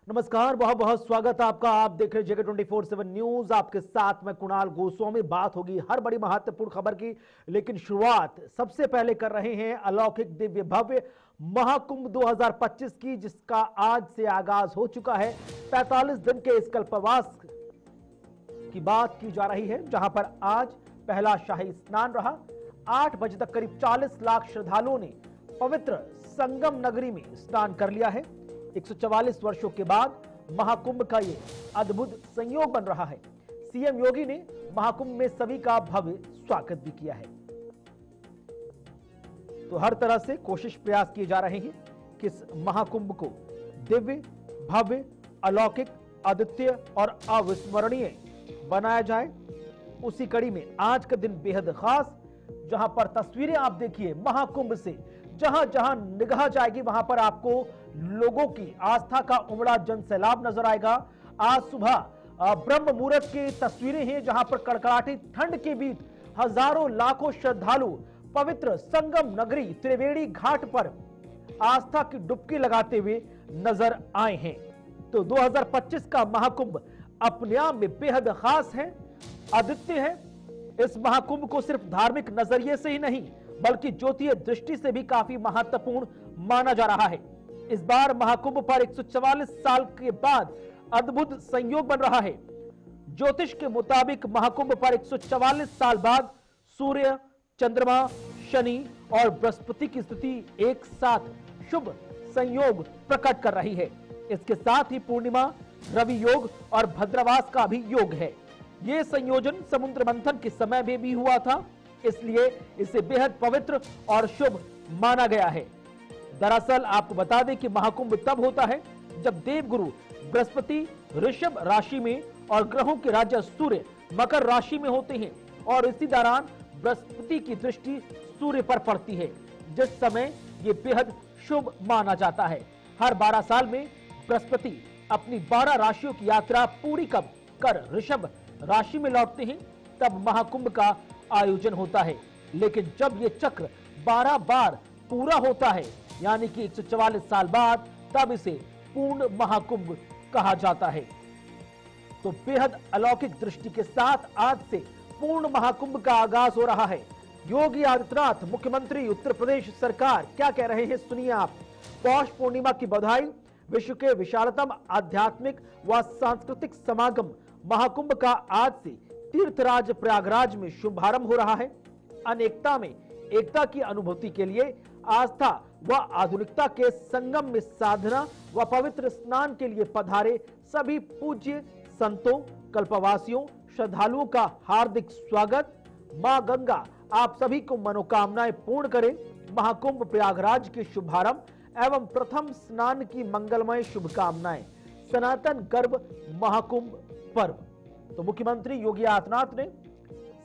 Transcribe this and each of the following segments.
नमस्कार, बहुत बहुत स्वागत है आपका। आप देख रहे हैं जगह 24/7 न्यूज। आपके साथ मैं कुणाल गोस्वामी। बात होगी हर बड़ी महत्वपूर्ण खबर की, लेकिन शुरुआत सबसे पहले कर रहे हैं अलौकिक दिव्य भव्य महाकुंभ 2025 की, जिसका आज से आगाज हो चुका है। 45 दिन के इस कल्पवास की बात की जा रही है, जहां पर आज पहला शाही स्नान रहा। 8 बजे तक करीब 40 लाख श्रद्धालुओं ने पवित्र संगम नगरी में स्नान कर लिया है। 144 वर्षों के बाद महाकुंभ का ये अद्भुत संयोग बन रहा है। सीएम योगी ने महाकुंभ में सभी का भव्य स्वागत भी किया है। तो हर तरह से कोशिश प्रयास किए जा रहे हैं कि इस महाकुंभ को दिव्य भव्य अलौकिक अद्वितीय और अविस्मरणीय बनाया जाए। उसी कड़ी में आज का दिन बेहद खास, जहां पर तस्वीरें आप देखिए महाकुंभ से, जहां जहां निगाह जाएगी वहां पर आपको लोगों की आस्था का उमड़ा जन सैलाब नजर आएगा। आज सुबह ब्रह्म मुहूर्त की तस्वीरें हैं, जहां पर कड़कड़ाती ठंड के बीच हजारों लाखों श्रद्धालु पवित्र संगम नगरी त्रिवेणी घाट पर आस्था की डुबकी लगाते हुए नजर आए हैं। तो 2025 का महाकुंभ अपने आप में बेहद खास है, अद्वितीय है। इस महाकुंभ को सिर्फ धार्मिक नजरिए से ही नहीं, बल्कि ज्योतिष दृष्टि से भी काफी महत्वपूर्ण माना जा रहा है। इस बार महाकुंभ पर 144 साल के बाद अद्भुत संयोग बन रहा है। ज्योतिष के मुताबिक महाकुंभ पर 144 साल बाद सूर्य, चंद्रमा, शनि और बृहस्पति की स्थिति एक साथ शुभ संयोग प्रकट कर रही है। इसके साथ ही पूर्णिमा, रवि योग और भद्रवास का भी योग है। यह संयोजन समुद्र मंथन के समय में भी हुआ था, इसलिए इसे बेहद पवित्र और शुभ माना गया है। दरअसल आपको बता दें कि महाकुंभ तब होता है जब देवगुरु बृहस्पति ऋषभ राशि में और ग्रहों के राजा सूर्य मकर राशि में होते हैं, और इसी दौरान बृहस्पति की दृष्टि सूर्य पर पड़ती है, जिस समय यह बेहद शुभ माना जाता है। हर 12 साल में बृहस्पति अपनी 12 राशियों की यात्रा पूरी कर ऋषभ राशि में लौटते हैं, तब महाकुंभ का आयोजन होता है। लेकिन जब यह चक्र 12 बार पूरा होता है, यानी कि 144 साल बाद, तब इसे पूर्ण महाकुंभ कहा जाता है। तो बेहद अलौकिक दृष्टि के साथ आज से पूर्ण महाकुंभ का आगाज हो रहा है। योगी आदित्यनाथ मुख्यमंत्री उत्तर प्रदेश सरकार क्या कह रहे हैं, सुनिए आप। पौष पूर्णिमा की बधाई। विश्व के विशालतम आध्यात्मिक व सांस्कृतिक समागम महाकुंभ का आज से तीर्थराज प्रयागराज में शुभारंभ हो रहा है। अनेकता में एकता की अनुभूति के लिए आस्था व आधुनिकता के संगम में साधना व पवित्र स्नान के लिए पधारे सभी पूज्य संतों, कल्पवासियों, श्रद्धालुओं का हार्दिक स्वागत। मां गंगा आप सभी को मनोकामनाएं पूर्ण करे। महाकुंभ प्रयागराज के शुभारंभ एवं प्रथम स्नान की मंगलमय शुभकामनाएं। सनातन गर्भ महाकुंभ पर्व। तो मुख्यमंत्री योगी आदित्यनाथ ने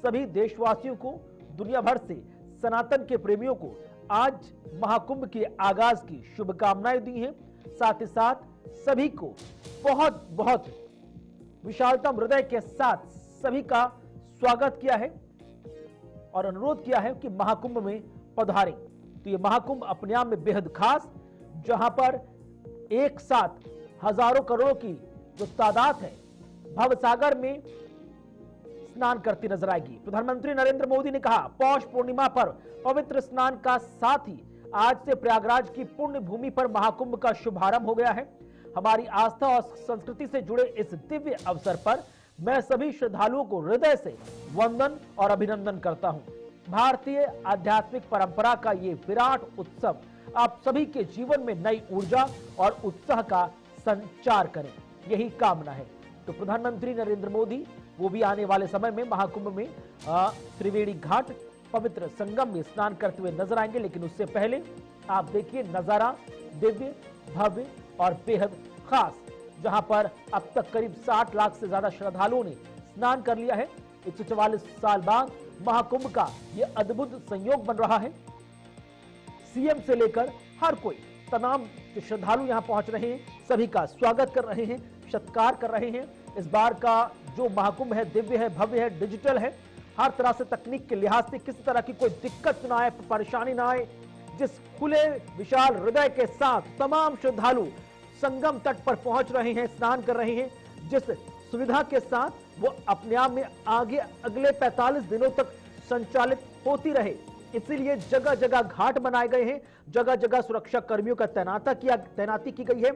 सभी देशवासियों को, दुनिया भर से सनातन के प्रेमियों को आज महाकुंभ के आगाज की शुभकामनाएं दी हैं। साथ ही साथ सभी को बहुत बहुत विशालतम हृदय के साथ सभी का स्वागत किया है और अनुरोध किया है कि महाकुंभ में पधारें। तो ये महाकुंभ अपने आप में बेहद खास, जहां पर एक साथ हजारों करोड़ों की जो तादाद है भवसागर में स्नान करती नजर आएगी। प्रधानमंत्री नरेंद्र मोदी ने कहा, पौष पूर्णिमा पर पवित्र स्नान का साथ ही आज से प्रयागराज की पुण्य भूमि पर महाकुंभ का शुभारंभ हो गया है। हमारी आस्था और संस्कृति से जुड़े इस दिव्य अवसर पर मैं सभी श्रद्धालुओं को हृदय से वंदन और अभिनंदन करता हूं। भारतीय आध्यात्मिक परंपरा का ये विराट उत्सव आप सभी के जीवन में नई ऊर्जा और उत्साह का संचार करें, यही कामना है। तो प्रधानमंत्री नरेंद्र मोदी वो भी आने वाले समय में महाकुंभ में त्रिवेणी घाट पवित्र संगम में स्नान करते हुए नजर आएंगे। लेकिन उससे पहले आप देखिए नजारा दिव्य भव्य और बेहद खास, जहां पर अब तक करीब 60 लाख से ज्यादा श्रद्धालुओं ने स्नान कर लिया है। 144 साल बाद महाकुंभ का यह अद्भुत संयोग बन रहा है। सीएम से लेकर हर कोई, तमाम जो श्रद्धालु यहां पहुंच रहे हैं, सभी का स्वागत कर रहे हैं, सत्कार कर रहे हैं। इस बार का जो महाकुंभ है दिव्य है, भव्य है, डिजिटल है। हर तरह से तकनीक के लिहाज से किसी तरह की कोई दिक्कत ना आए, परेशानी ना आए। जिस खुले विशाल हृदय के साथ तमाम श्रद्धालु संगम तट पर पहुंच रहे हैं, स्नान कर रहे हैं, जिस सुविधा के साथ वो अपने आप में आगे अगले 45 दिनों तक संचालित होती रहे। इसीलिए जगह जगह घाट बनाए गए हैं, जगह जगह सुरक्षा कर्मियों का तैनाती की गई है।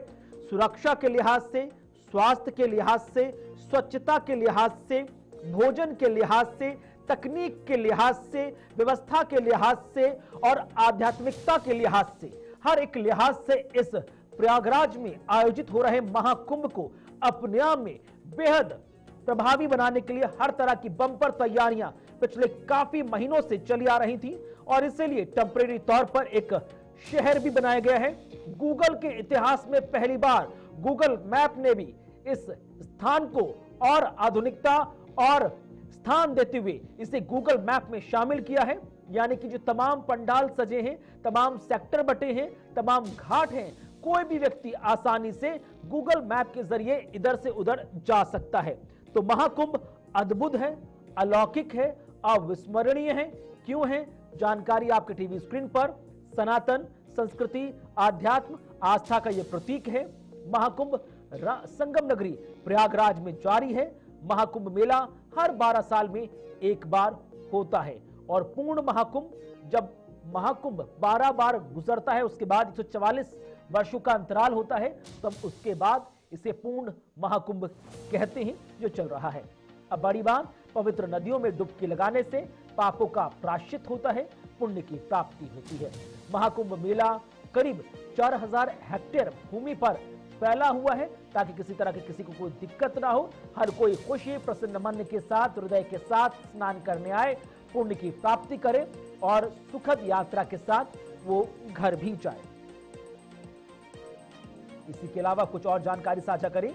सुरक्षा के लिहाज से, स्वास्थ्य के लिहाज से, स्वच्छता के लिहाज से, भोजन के लिहाज से, तकनीक के लिहाज से, व्यवस्था के लिहाज से और आध्यात्मिकता के लिहाज से, हर एक लिहाज से इस प्रयागराज में आयोजित हो रहे महाकुंभ को अपने आप में बेहद प्रभावी बनाने के लिए हर तरह की बम्पर तैयारियां पिछले काफी महीनों से चली आ रही थी और इसीलिए टेम्परेरी तौर पर एक शहर भी बनाया गया है। गूगल के इतिहास में पहली बार गूगल मैप ने भी इस स्थान को और आधुनिकता और स्थान देते हुए इसे गूगल मैप में शामिल किया है। यानी कि जो तमाम पंडाल सजे हैं, तमाम सेक्टर बटे हैं, तमाम घाट हैं, कोई भी व्यक्ति आसानी से गूगल मैप के जरिए इधर से उधर जा सकता है। तो महाकुंभ अद्भुत है, अलौकिक है, अविस्मरणीय है। क्यों है? जानकारी आपके टीवी स्क्रीन पर। सनातन संस्कृति, आध्यात्म, आस्था का यह प्रतीक है। महाकुंभ संगम नगरी प्रयागराज में जारी है। महाकुंभ मेला हर 12 साल में एक बार होता है और पूर्ण महाकुंभ, जब महाकुंभ 12 बार गुजरता है, उसके बाद 144 वर्षों का अंतराल होता है, तब उसके बाद इसे पूर्ण महाकुंभ कहते हैं जो चल रहा है। अब बड़ी बात, पवित्र नदियों में डुबकी लगाने से पापों का प्रायश्चित होता है, पुण्य की प्राप्ति होती है। महाकुंभ मेला करीब 4000 हेक्टेयर भूमि पर फैला हुआ है ताकि किसी तरह की किसी को कोई दिक्कत ना हो। हर कोई खुशी प्रसन्न मन के साथ, हृदय के साथ स्नान करने आए, पुण्य की प्राप्ति करे और सुखद यात्रा के साथ वो घर भी जाए। इसी के अलावा कुछ और जानकारी साझा करें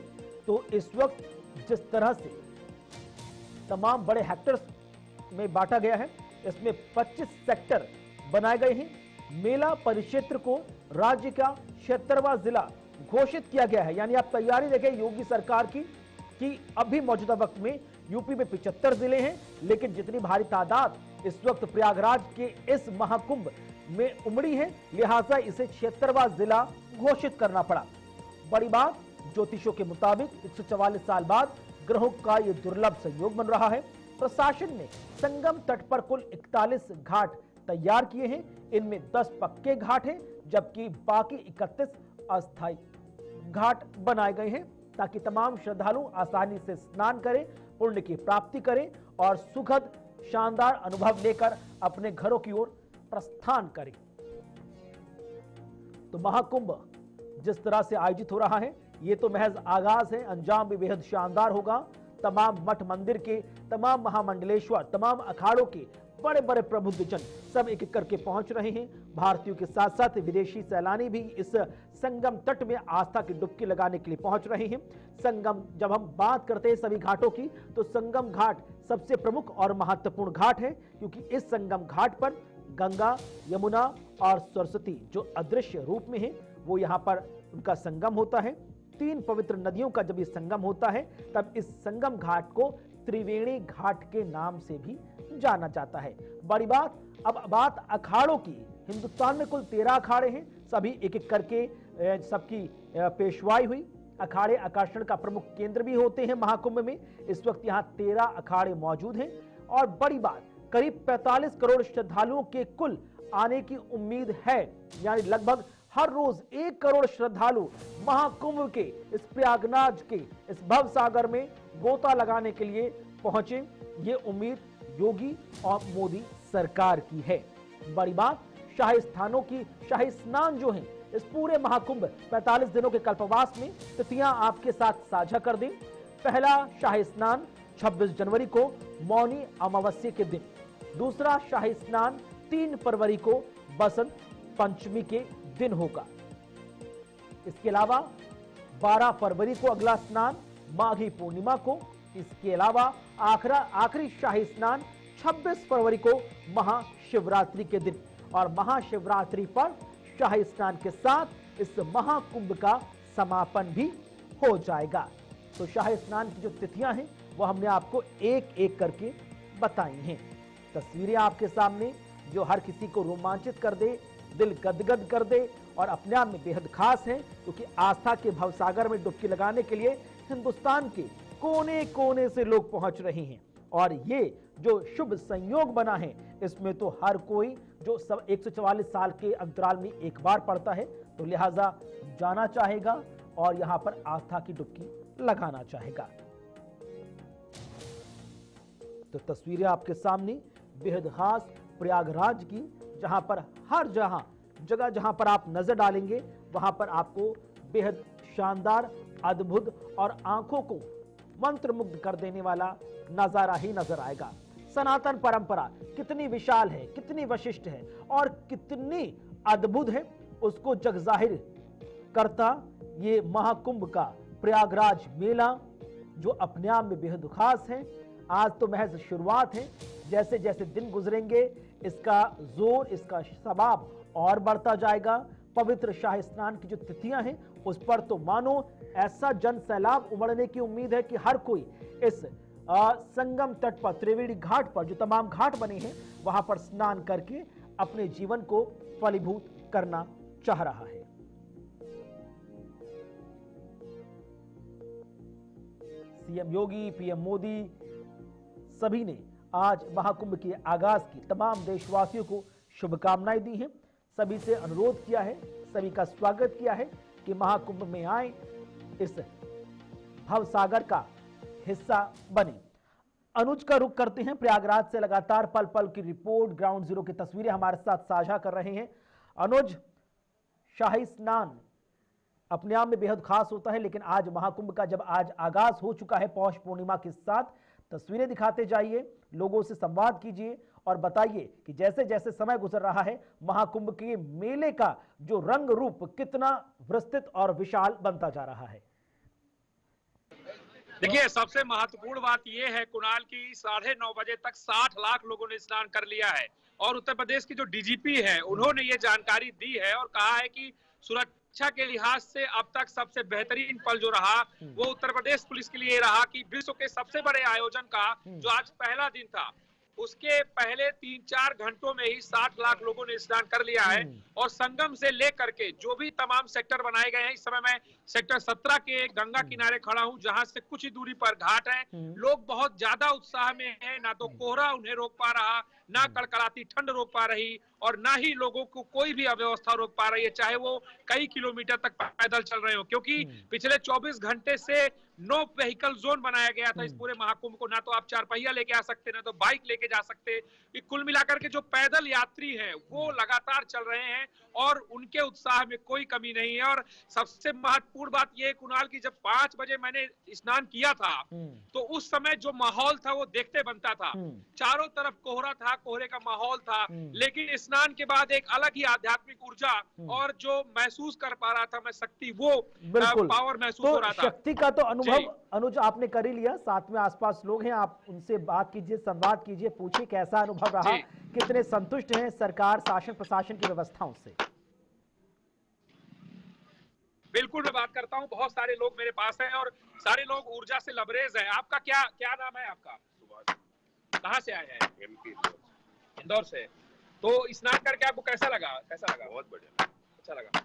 तो इस वक्त जिस तरह से तमाम बड़े हेक्टर्स में बांटा गया है, इसमें 25 सेक्टर बनाए गए हैं। मेला परिक्षेत्र को राज्य का 76वां जिला घोषित किया गया है। यानी आप तैयारी देखें योगी सरकार की कि अभी मौजूदा वक्त में यूपी में 75 जिले हैं, लेकिन जितनी भारी तादाद इस वक्त प्रयागराज के इस महाकुंभ में उमड़ी है, लिहाजा इसे 76वां जिला घोषित करना पड़ा। बड़ी बात, ज्योतिषों के मुताबिक 144 साल बाद ग्रहों का यह दुर्लभ संयोग बन रहा है। प्रशासन ने संगम तट पर कुल 41 घाट तैयार किए हैं। इनमें 10 पक्के घाट हैं, जबकि बाकी 31 अस्थायी घाट बनाए गए हैं ताकि तमाम श्रद्धालु आसानी से स्नान करें, पुण्य की प्राप्ति करें और सुखद शानदार अनुभव लेकर अपने घरों की ओर प्रस्थान करें। तो महाकुंभ जिस तरह से आयोजित हो रहा है, ये तो महज आगाज है, अंजाम भी बेहद शानदार होगा। तमाम मठ मंदिर के, तमाम महामंडलेश्वर, तमाम अखाड़ों के बड़े बड़े प्रबुद्ध जन सब एक एक करके पहुंच रहे हैं। भारतीयों के साथ साथ विदेशी सैलानी भी इस संगम तट में आस्था की डुबकी लगाने के लिए पहुंच रहे हैं। संगम, जब हम बात करते हैं सभी घाटों की, तो संगम घाट सबसे प्रमुख और महत्वपूर्ण घाट है, क्योंकि इस संगम घाट पर गंगा, यमुना और सरस्वती जो अदृश्य रूप में है, वो यहाँ पर उनका संगम होता है। 3 पवित्र नदियों का जब ये संगम होता है, तब इस संगम घाट को त्रिवेणी घाट के नाम से भी जाना जाता है। बड़ी बात, अब बात अखाड़ों की। हिंदुस्तान में कुल 13 अखाड़े हैं, सभी एक एक करके सबकी पेशवाई हुई। अखाड़े आकर्षण का प्रमुख केंद्र भी होते हैं महाकुंभ में। इस वक्त यहाँ 13 अखाड़े मौजूद हैं और बड़ी बात, करीब 45 करोड़ श्रद्धालुओं के कुल आने की उम्मीद है। यानी लगभग हर रोज 1 करोड़ श्रद्धालु महाकुंभ के इस प्रयागराज के इस भव सागर में गोता लगाने के लिए पहुंचे। ये उम्मीद योगी और मोदी सरकार की है। बड़ी बात, शाही स्थानों की शाही स्नान जो है इस पूरे महाकुंभ 45 दिनों के कल्पवास में तिथियां आपके साथ साझा कर दें। पहला शाही स्नान 26 जनवरी को मौनी अमावस्या के दिन, दूसरा शाही स्नान 3 फरवरी को बसंत पंचमी के दिन होगा। इसके अलावा 12 फरवरी को अगला स्नान माघी पूर्णिमा को। इसके अलावा आखिरी शाही स्नान 26 फरवरी को महाशिवरात्रि के दिन, और महाशिवरात्रि पर शाही स्नान के साथ इस महाकुंभ का समापन भी हो जाएगा। तो शाही स्नान की जो तिथियां हैं वो हमने आपको एक एक करके बताई हैं। तस्वीरें आपके सामने जो हर किसी को रोमांचित कर दे, दिल गदगद कर दे और अपने आप में बेहद खास है, क्योंकि आस्था के भवसागर में डुबकी लगाने के लिए हिंदुस्तान के कोने कोने से लोग पहुंच रहे हैं। और ये जो शुभ संयोग बना है, इसमें तो हर कोई जो सब 144 साल के अंतराल में एक बार पड़ता है, तो लिहाजा जाना चाहेगा और यहां पर आस्था की डुबकी लगाना चाहेगा। तो तस्वीरें आपके सामने बेहद खास प्रयागराज की, जहां पर हर जगह जहां पर आप नजर डालेंगे वहां पर आपको बेहद शानदार, अद्भुत और आंखों को मंत्रमुग्ध कर देने वाला नजारा ही नजर आएगा। सनातन परंपरा कितनी विशाल है, कितनी वशिष्ठ है और कितनी अद्भुत है, उसको जग जाहिर करता ये महाकुंभ का प्रयागराज मेला, जो अपने आप में बेहद खास है। आज तो महज शुरुआत है, जैसे जैसे दिन गुजरेंगे इसका जोर, इसका सबाब और बढ़ता जाएगा। पवित्र शाही स्नान की जो तिथियां हैं उस पर तो मानो ऐसा जन सैलाब उमड़ने की उम्मीद है कि हर कोई इस संगम तट पर, त्रिवेणी घाट पर, जो तमाम घाट बने हैं वहां पर स्नान करके अपने जीवन को फलीभूत करना चाह रहा है। सीएम योगी, पीएम मोदी सभी ने आज महाकुंभ के आगाज की तमाम देशवासियों को शुभकामनाएं दी हैं। सभी से अनुरोध किया है, सभी का स्वागत किया है कि महाकुंभ में आए, इस भवसागर का हिस्सा बने। अनुज का रुख करते हैं प्रयागराज से, लगातार पल पल की रिपोर्ट, ग्राउंड जीरो की तस्वीरें हमारे साथ साझा कर रहे हैं। अनुज, शाही स्नान अपने आप में बेहद खास होता है, लेकिन आज महाकुंभ का जब आज आगाज हो चुका है पौष पूर्णिमा के साथ, तस्वीरें दिखाते जाइए, लोगों से संवाद कीजिए और बताइए कि जैसे जैसे समय गुजर रहा है महाकुंभ के मेले का जो रंग रूप कितना विस्तृत और विशाल बनता जा रहा है। देखिए, सबसे महत्वपूर्ण बात यह है कुणाल की 9:30 बजे तक 60 लाख लोगों ने स्नान कर लिया है और उत्तर प्रदेश की जो डीजीपी है उन्होंने ये जानकारी दी है और कहा है कि सुरक्षा के लिहाज से अब तक सबसे बेहतरीन पल जो रहा वो उत्तर प्रदेश पुलिस के लिए रहा कि विश्व के सबसे बड़े आयोजन का जो आज पहला दिन था उसके पहले 3-4 घंटों में ही 60 लाख लोगों ने स्नान कर लिया है। और संगम से लेकर के जो भी तमाम सेक्टर बनाए गए हैं, इस समय मैं सेक्टर 17 के गंगा किनारे खड़ा हूं जहां से कुछ ही दूरी पर घाट है। लोग बहुत ज्यादा उत्साह में हैं, ना तो कोहरा उन्हें रोक पा रहा, ना कड़कड़ाती ठंड रोक पा रही और ना ही लोगों को कोई भी अव्यवस्था रोक पा रही है, चाहे वो कई किलोमीटर तक पैदल चल रहे हो, क्योंकि पिछले 24 घंटे से नो व्हीकल जोन बनाया गया था इस पूरे महाकुंभ को। ना तो आप 4 पहिया लेके आ सकते, ना तो बाइक लेके जा सकते। कुल मिलाकर के जो पैदल यात्री हैं वो लगातार चल रहे हैं और उनके उत्साह में कोई कमी नहीं है। और सबसे महत्वपूर्ण बात यह कुणाल की जब 5 बजे मैंने स्नान किया था तो उस समय जो माहौल था वो देखते बनता था, चारों तरफ कोहरा था, कोहरे का माहौल था, लेकिन स्नान के बाद एक अलग ही आध्यात्मिक ऊर्जा और जो महसूस कर पा रहा था मैं शक्ति, वो पावर महसूस हो रहा था। शक्ति का तो अनुभव अनुज आपने कर ही लिया, साथ में आसपास लोग हैं, आप उनसे बात कीजिए, संवाद कीजिए, पूछिए कैसा अनुभव रहा, कितने संतुष्ट हैं सरकार, शासन प्रशासन की व्यवस्थाओं से। बिल्कुल मैं बात करता हूं, बहुत सारे लोग मेरे पास हैं और सारे लोग ऊर्जा से लबरेज हैं। आपका क्या नाम है आपका? कहाँ से आए हैं? इंदौर से। तो स्नान करके आपको कैसा लगा? बहुत बढ़िया, अच्छा लगा।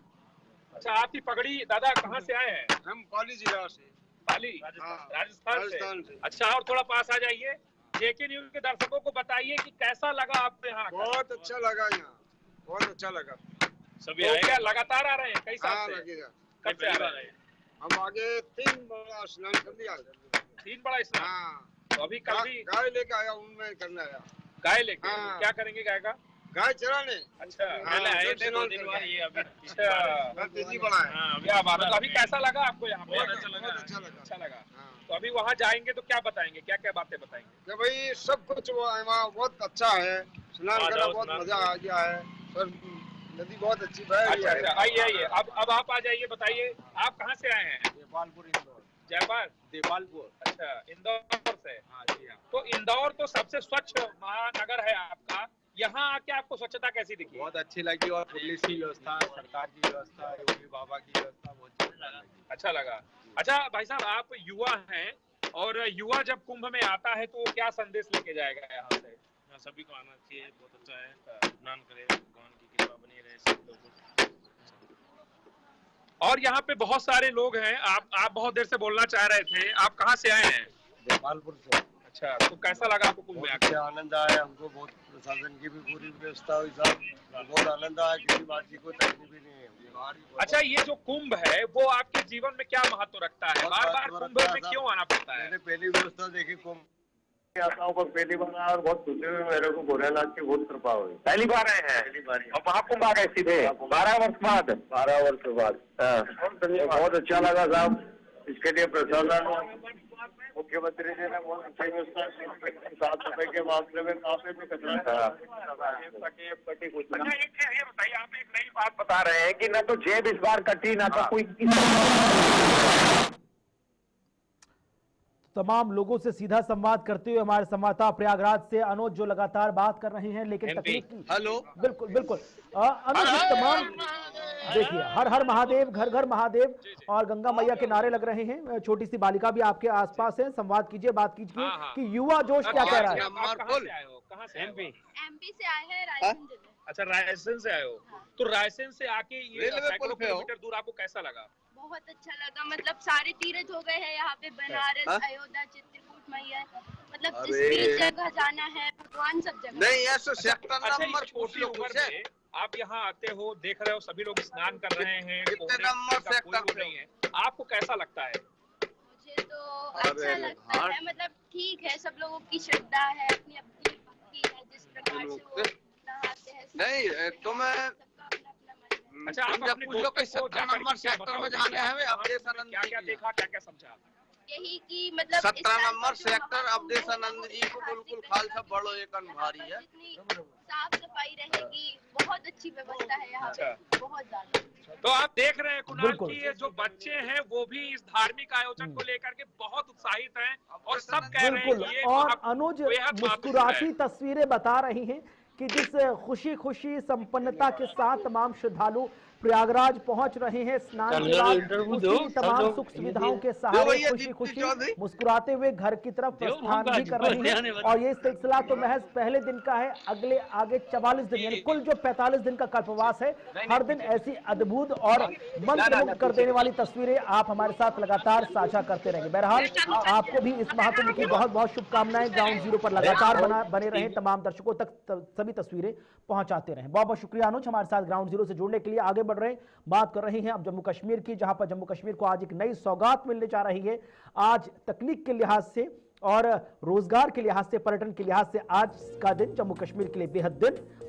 अच्छा, आपकी पगड़ी दादा कहाँ से आए हैं? हम पाली जिला से। पाली, राजस्थान से। अच्छा, और थोड़ा पास आ जाइए, जेके न्यूज के दर्शकों को बताइए कि कैसा लगा आपको यहाँ? बहुत अच्छा लगा यहाँ, बहुत अच्छा लगा। सभी आए क्या? लगातार आ रहे हैं कई साल से? कब से आ रहे हैं? हम आगे 3 बड़ा स्नान कर लिया। 3 बड़ा स्नान? हाँ। तो अभी कल भी गाय लेके आया हूँ मैं करने आया। गाय लेके? क्या करेंगे गाय का? गाय चराने। अच्छा, ये 2 दिन बाद ये अभी तेजी बढ़ा है। क्या बात है। तो अभी कैसा लगा आपको यहाँ पे? बहुत अच्छा लगा। तो अभी वहाँ जाएंगे तो क्या बताएंगे, क्या क्या बातें बताएंगे? भाई सब कुछ वहाँ बहुत अच्छा है, स्नान करना बहुत मजा आ गया है सर, नदी बहुत अच्छी बह रही है। अच्छा, आइए अब आप आ जाइए, बताइए आप कहाँ से आए हैं? देपालपुर, इंदौर। जयपाल, देपालपुर। अच्छा, इंदौर से। हाँ जी हाँ। तो इंदौर तो सबसे स्वच्छ महानगर है आपका, यहाँ आके आपको स्वच्छता कैसी दिखी? बहुत अच्छी लगी और पुलिस की व्यवस्था, सरकार की व्यवस्था, योगी बाबा की व्यवस्था बहुत अच्छा लगा। अच्छा भाई साहब, आप युवा हैं और युवा जब कुंभ में आता है तो क्या संदेश लेके जाएगा यहाँ से? सभी को आना चाहिए, बहुत अच्छा है, स्नान करें, भगवान की कृपा बनी रहे, और यहाँ पे बहुत सारे लोग हैं। आप बहुत देर से बोलना चाह रहे थे, आप कहाँ से आए हैं? गोपालपुर से। अच्छा, तो कैसा लगा आपको कुंभ में आकर? अच्छा आनंद आया हमको, बहुत प्रशासन की भी पूरी व्यवस्था हुई साहब, बहुत आनंद आया, किसी बात की कोई तकलीफ ही नहीं है। अच्छा, ये जो कुंभ है वो आपके जीवन में क्या महत्व रखता है? बार बार कुंभ में क्यों आना पड़ता है? मैंने पहली व्यवस्था देखी कुंभ आता हूँ, पर पहली बार आया और बहुत खुशी हुई मेरे को, भोलेनाथ की बहुत कृपा हुई। पहली बार आए हैं? पहली बार। और महाकुंभ आ गए सीधे 12 वर्ष बाद? 12 वर्ष बाद। बहुत अच्छा लगा साहब, इसके लिए प्रशासन मुख्यमंत्री जी ने बहुत अच्छी व्यवस्था, साफ सफाई के मामले में काफी भी कचरा कुछ। अच्छा, एक चीज ये बताइए, आप एक नई बात बता रहे हैं कि ना तो जेब इस बार कटी, ना तो कोई। तमाम लोगों से सीधा संवाद करते हुए हमारे संवाददाता प्रयागराज से अनुज जो लगातार बात कर रहे हैं, लेकिन तकनीकी। हेलो, बिल्कुल बिल्कुल अनुज, तमाम देखिए, हर हर महादेव, घर घर महादेव और गंगा मैया के नारे लग रहे हैं। छोटी सी बालिका भी आपके आसपास है, संवाद कीजिए, बात कीजिए कि युवा जोश क्या कह रहा है। कहाँ से? एमपी से आए हैं, रायसेन जिले। अच्छा, रायसेन से आए हो। तो रायसेन से आके ये सैकड़ों किलोमीटर दूर आपको कैसा लगा? बहुत अच्छा लगा, मतलब सारे तीर्थ हो गए हैं यहाँ पे, बनारस, अयोध्या, चित्रकूट मैया, मतलब जिस भी जगह जाना है भगवान सब जगह। नहीं ऐसे सेक्टर नंबर 40 आप यहाँ आते हो, देख रहे हो सभी लोग स्नान कर रहे हैं, कितने नंबर सेक्टर नहीं है, आपको कैसा लगता है? मुझे तो अच्छा लगता है, मतलब ठीक है, सब लोगों की श्रद्धा है, अपनी अपनी भक्ति है, जिस प्रकार से वो नहाते हैं। नहीं तुम्हें अच्छा, आप अपने पूछो कि 17 नंबर सेक्टर में जाने हैं, अवधेशानंद क्या क्या देखा, क्या क्या समझा? यही कि मतलब 17 नंबर सेक्टर अवधेशानंद जी को बिल्कुल खालसा बड़ो एक भारी है। साफ सफाई रहेगी, बहुत अच्छी व्यवस्था है यहाँ पे, बहुत ज्यादा। तो आप देख रहे हैं कुणाल की ये जो बच्चे हैं वो भी इस धार्मिक आयोजन को लेकर के बहुत उत्साहित हैं और सब कह रहे हैं कि ये और अनुज मुस्कुराती तस्वीरें बता रही हैं कि जिस खुशी खुशी संपन्नता के साथ तमाम श्रद्धालु प्रयागराज पहुंच रहे हैं स्नान के बाद, उसी तमाम सुख सुविधाओं के सहारे खुशी खुशी मुस्कुराते हुए घर की तरफ प्रस्थान भी कर रहे हैं। और ये सिलसिला तो महज पहले दिन का है, अगले आगे 44 दिन यानी कुल जो 45 दिन का कल्पवास है, हर दिन ऐसी अद्भुत और मंत्रमुग्ध कर देने वाली तस्वीरें आप हमारे साथ लगातार साझा करते रहेंगे। बहरहाल आपको भी इस महाकुंभ की बहुत बहुत शुभकामनाएं। ग्राउंड जीरो पर लगातार बने रहे, तमाम दर्शकों तक सभी तस्वीरें पहुंचाते रहे। बहुत बहुत शुक्रिया अनुज, हमारे साथ ग्राउंड जीरो से जुड़ने के लिए। आगे बढ़ रहे हैं, बात कर रहे हैं अब जम्मू कश्मीर की, जहां पर जम्मू कश्मीर को आज एक नई सौगात मिलने जा रही है। आज तकनीक के लिहाज से और रोजगार के लिहाज से, पर्यटन के लिहाज से आज का दिन जम्मू कश्मीर के लिए बेहद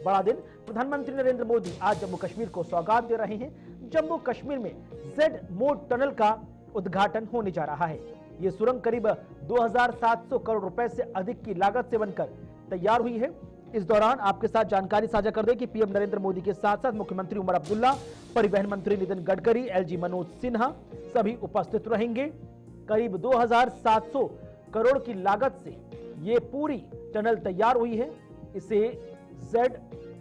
बड़ा दिन। प्रधानमंत्री नरेंद्र मोदी आज जम्मू कश्मीर को सौगात दे रहे हैं। जम्मू कश्मीर में जेड मोड टनल का उद्घाटन होने जा रहा है। यह सुरंग करीब 2700 करोड़ रुपए से अधिक की लागत से बनकर तैयार हुई है। इस दौरान आपके साथ जानकारी साझा कर दें कि पीएम नरेंद्र मोदी के साथ साथ मुख्यमंत्री उमर अब्दुल्ला, परिवहन मंत्री नितिन गडकरी, एलजी मनोज सिन्हा सभी उपस्थित रहेंगे। करीब 2700 करोड़ की लागत से ये पूरी टनल तैयार हुई है। इसे जेड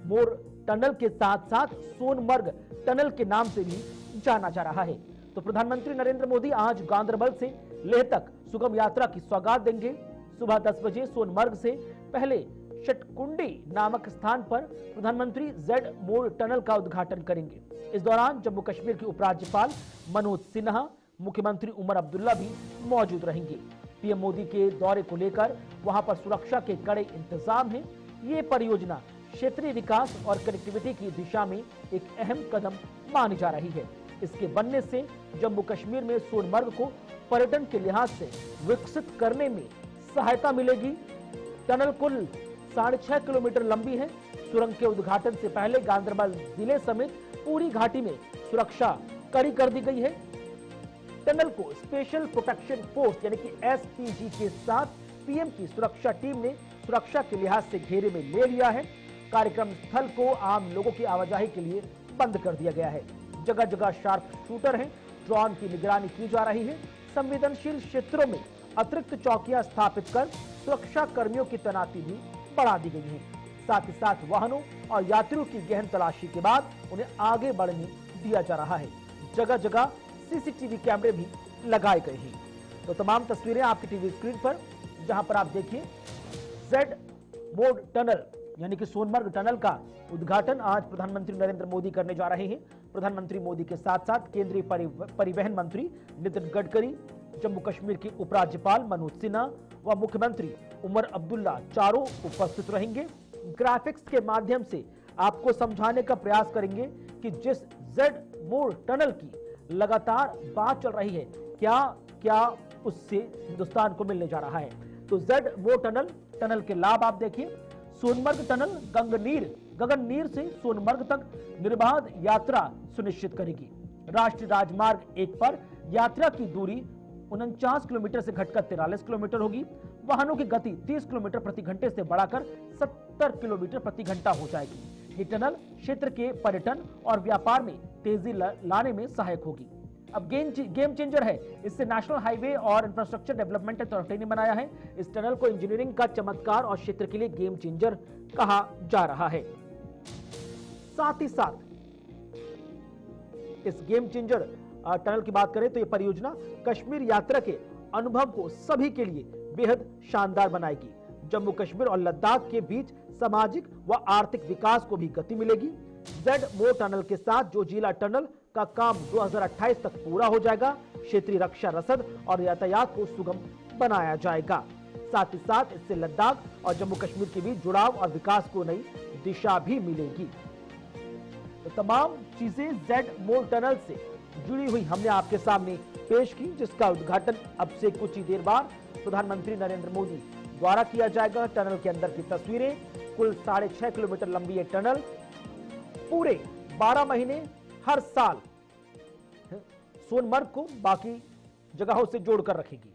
मोर टनल के साथ साथ सोनमर्ग टनल के नाम से भी जाना जा रहा है। तो प्रधानमंत्री नरेंद्र मोदी आज गांदरबल से लेह तक सुगम यात्रा की सौगात देंगे। सुबह 10 बजे सोनमर्ग से पहले शटकुंडी नामक स्थान पर प्रधानमंत्री जेड मोड़ टनल का उद्घाटन करेंगे। इस दौरान जम्मू कश्मीर के उपराज्यपाल मनोज सिन्हा, मुख्यमंत्री उमर अब्दुल्ला भी मौजूद रहेंगे। पीएम मोदी के दौरे को लेकर वहां पर सुरक्षा के कड़े इंतजाम हैं। ये परियोजना क्षेत्रीय विकास और कनेक्टिविटी की दिशा में एक अहम कदम मानी जा रही है। इसके बनने से जम्मू कश्मीर में सोनमर्ग को पर्यटन के लिहाज से विकसित करने में सहायता मिलेगी। टनल कुल 6.5 किलोमीटर लंबी है। सुरंग के उद्घाटन से पहले गांदरबल जिले समेत पूरी घाटी में सुरक्षा कड़ी कर दी गई है। टनल को स्पेशल प्रोटेक्शन फोर्स यानी कि एसपीजी के साथ पीएम की सुरक्षा टीम ने सुरक्षा के लिहाज से घेरे में ले लिया है। कार्यक्रम स्थल को आम लोगों की आवाजाही के लिए बंद कर दिया गया है। जगह जगह शार्प शूटर हैं, ड्रोन की निगरानी की जा रही है। संवेदनशील क्षेत्रों में अतिरिक्त चौकियां स्थापित कर सुरक्षा कर्मियों की तैनाती भी बढ़ा दी गई है। साथ ही साथ वाहनों और यात्रियों की गहन तलाशी के बाद उन्हें आगे बढ़ने दिया जा रहा है। जगह जगह सीसीटीवी कैमरे भी लगाए गए हैं। तो तमाम तस्वीरें आपकी टीवी स्क्रीन पर, जहां पर आप देखिए जेड मोड टनल यानी कि सोनमर्ग टनल का उद्घाटन आज प्रधानमंत्री नरेंद्र मोदी करने जा रहे हैं। प्रधानमंत्री मोदी के साथ साथ केंद्रीय परिवहन मंत्री नितिन गडकरी, जम्मू कश्मीर के उपराज्यपाल मनोज सिन्हा व मुख्यमंत्री उमर अब्दुल्ला चारों उपस्थित रहेंगे। ग्राफिक्स के माध्यम से आपको समझाने का प्रयास करेंगे कि जिस जेड मोड़ टनल की लगातार बात चल रही है, क्या क्या उससे हिंदुस्तान को मिलने जा रहा है। तो जेड मोड़ टनल के लाभ आप देखिए। सोनमर्ग टनल गगननीर से सोनमर्ग तक निर्बाध यात्रा सुनिश्चित करेगी। राष्ट्रीय राजमार्ग 1 पर यात्रा की दूरी 49 किलोमीटर से घटकर 43 किलोमीटर होगी। वाहनों की गति 30 किलोमीटर प्रति घंटे से बढ़ाकर 70 किलोमीटर प्रति घंटा हो जाएगी। ये टनल क्षेत्र के पर्यटन और व्यापार में तेजी लाने में सहायक होगी। अब गेम चेंजर है, इससे नेशनल हाईवे और इंफ्रास्ट्रक्चर डेवलपमेंट अथॉरिटी ने बनाया है। इस टनल को इंजीनियरिंग का चमत्कार और क्षेत्र के लिए गेम चेंजर कहा जा रहा है। साथ ही साथ इस गेम चेंजर टनल की बात करें तो यह परियोजना कश्मीर यात्रा के अनुभव को सभी के लिए बेहद शानदार बनाएगी। जम्मू कश्मीर और लद्दाख के बीच सामाजिक व आर्थिक विकास को भी गति मिलेगी। जेड मोड़ टनल के साथ जोजिला टनल का काम 2028 तक पूरा हो जाएगा। क्षेत्रीय रक्षा रसद और यातायात को सुगम बनाया जाएगा। साथ ही साथ इससे लद्दाख और जम्मू कश्मीर के बीच जुड़ाव और विकास को नई दिशा भी मिलेगी। तो तमाम चीजें जेड मोड़ टनल से जुड़ी हुई हमने आपके सामने पेश की, जिसका उद्घाटन अब से कुछ ही देर बाद प्रधानमंत्री नरेंद्र मोदी द्वारा किया जाएगा। टनल के अंदर की तस्वीरें, कुल 6.5 किलोमीटर लंबी ये टनल पूरे 12 महीने हर साल सोनमर्ग को बाकी जगहों से जोड़कर रखेगी।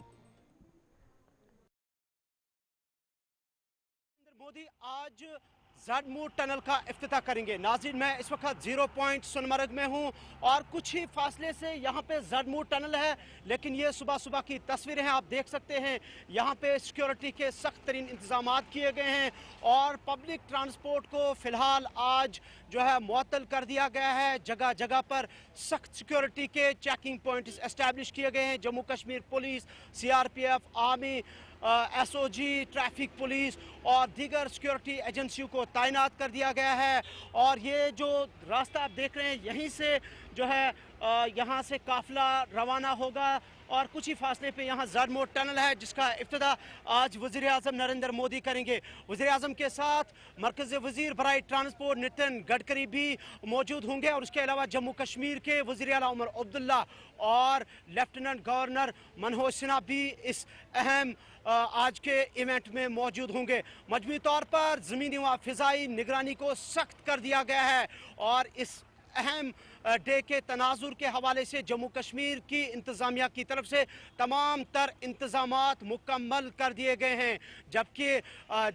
मोदी आज जेड मोड़ टनल का इफ्तिताह करेंगे। नाज़रीन, मैं इस वक्त 0 पॉइंट सोनमर्ग में हूं और कुछ ही फासले से यहां पे जेड मोड़ टनल है, लेकिन ये सुबह सुबह की तस्वीरें हैं। आप देख सकते हैं यहां पे सिक्योरिटी के सख्त तरीन इंतजाम किए गए हैं और पब्लिक ट्रांसपोर्ट को फिलहाल आज जो है मुअत्तल कर दिया गया है। जगह जगह पर सख्त सिक्योरिटी के चेकिंग पॉइंट एस्टैब्लिश किए गए हैं। Jammu Kashmir police, CRPF, army, SOG, traffic police और दीगर सिक्योरिटी एजेंसियों को तैनात कर दिया गया है। और ये जो रास्ता आप देख रहे हैं, यहीं से जो है यहाँ से काफिला रवाना होगा और कुछ ही फासले पे यहाँ जेड मोड़ टनल है, जिसका इफ्तिताह आज वज़ीर आज़म नरेंद्र मोदी करेंगे। वज़ीर आज़म के साथ मरकज़ी वज़ीर बराए ट्रांसपोर्ट नितिन गडकरी भी मौजूद होंगे और उसके अलावा जम्मू कश्मीर के वज़ीर आला उमर अब्दुल्ला और लेफ्टिनेंट गवर्नर मनोज सिन्हा भी इस अहम आज के इवेंट में मौजूद होंगे। मजमूई तौर पर ज़मीनी व फ़िज़ाई निगरानी को सख्त कर दिया गया है और इस अहम डे के तनाजुर के हवाले से जम्मू कश्मीर की इंतज़ामिया की तरफ से तमाम तर इंतज़ामात मुकम्मल कर दिए गए हैं, जबकि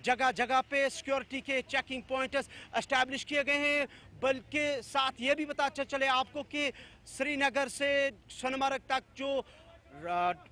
जगह जगह पे सिक्योरिटी के चेकिंग पॉइंट्स एस्टैब्लिश किए गए हैं। बल्कि साथ ये भी पता चले आपको कि श्रीनगर से सोनमर्ग तक जो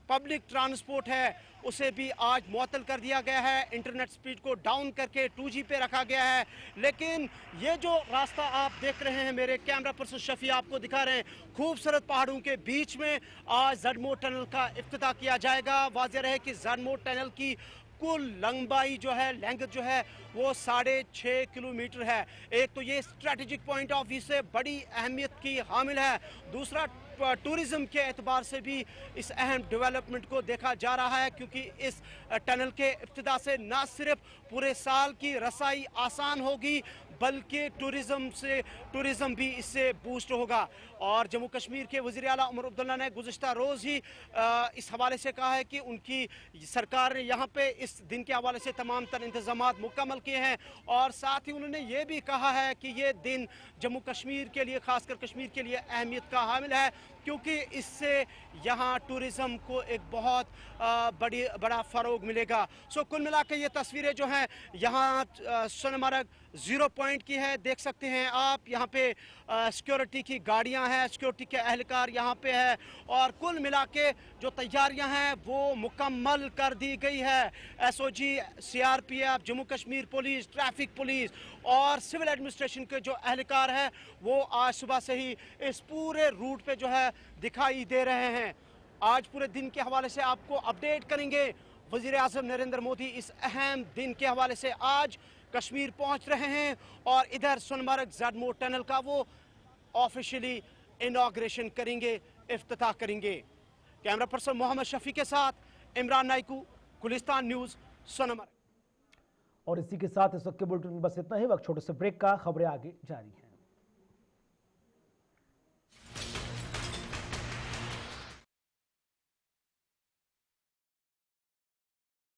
पब्लिक ट्रांसपोर्ट है उसे भी आज मुअत्तल कर दिया गया है। इंटरनेट स्पीड को डाउन करके 2G पे रखा गया है। लेकिन ये जो रास्ता आप देख रहे हैं, मेरे कैमरा पर्सन शफी आपको दिखा रहे हैं, खूबसूरत पहाड़ों के बीच में आज जेड मोड़ टनल का इफ्तिताह किया जाएगा। वाज़ेह रहे कि जेड मोड़ टनल की कुल लंबाई जो है, लेंथ जो है वो 6.5 किलोमीटर है। एक तो ये स्ट्रेटेजिक पॉइंट ऑफ व्यू से बड़ी अहमियत की हामिल है। दूसरा, टूरिज्म के एतबार से भी इस अहम डेवलपमेंट को देखा जा रहा है, क्योंकि इस टनल के इब्तिदा से न सिर्फ पूरे साल की रसाई आसान होगी बल्कि टूरिज्म भी इससे बूस्ट होगा। और जम्मू कश्मीर के वज़ीर आला उमर अब्दुल्ला ने गुज़िश्ता रोज़ ही इस हवाले से कहा है कि उनकी सरकार ने यहाँ पे इस दिन के हवाले से तमाम तर इंतज़ामात मुकम्मल किए हैं और साथ ही उन्होंने ये भी कहा है कि ये दिन जम्मू कश्मीर के लिए, ख़ासकर कश्मीर के लिए अहमियत का हामिल है, क्योंकि इससे यहाँ टूरिज़म को एक बहुत बड़ा फ़रोग मिलेगा। सो कुल मिला के ये तस्वीरें जो हैं यहाँ सोनमर्ग 0 पॉइंट की है, देख सकते हैं आप। यहाँ पे सिक्योरिटी की गाड़ियाँ हैं, सिक्योरिटी के एहलकार यहाँ पे है और कुल मिला के जो तैयारियाँ हैं वो मुकम्मल कर दी गई है। SOG, CRPF, Jammu Kashmir police, traffic police और सिविल एडमिनिस्ट्रेशन के जो एहलकार हैं वो आज सुबह से ही इस पूरे रूट पे जो है दिखाई दे रहे हैं। आज पूरे दिन के हवाले से आपको अपडेट करेंगे वज़ीर आज़म नरेंद्र मोदी इस अहम दिन के हवाले से। आज कश्मीर पहुंच रहे हैं और इधर सोनमर्ग ज़ेड-मोड टनल का वो ऑफिशियली इनॉग्रेशन करेंगे, इफ्तिताह करेंगे। कैमरा पर्सन मोहम्मद शफी के साथ इमरान नाइकू, गुलिस्तान न्यूज़, सोनमर्ग। और इसी के साथ इस वक्त के बुलेटिन में बस इतना ही। वक्त छोटे से ब्रेक का, खबरें आगे जारी हैं।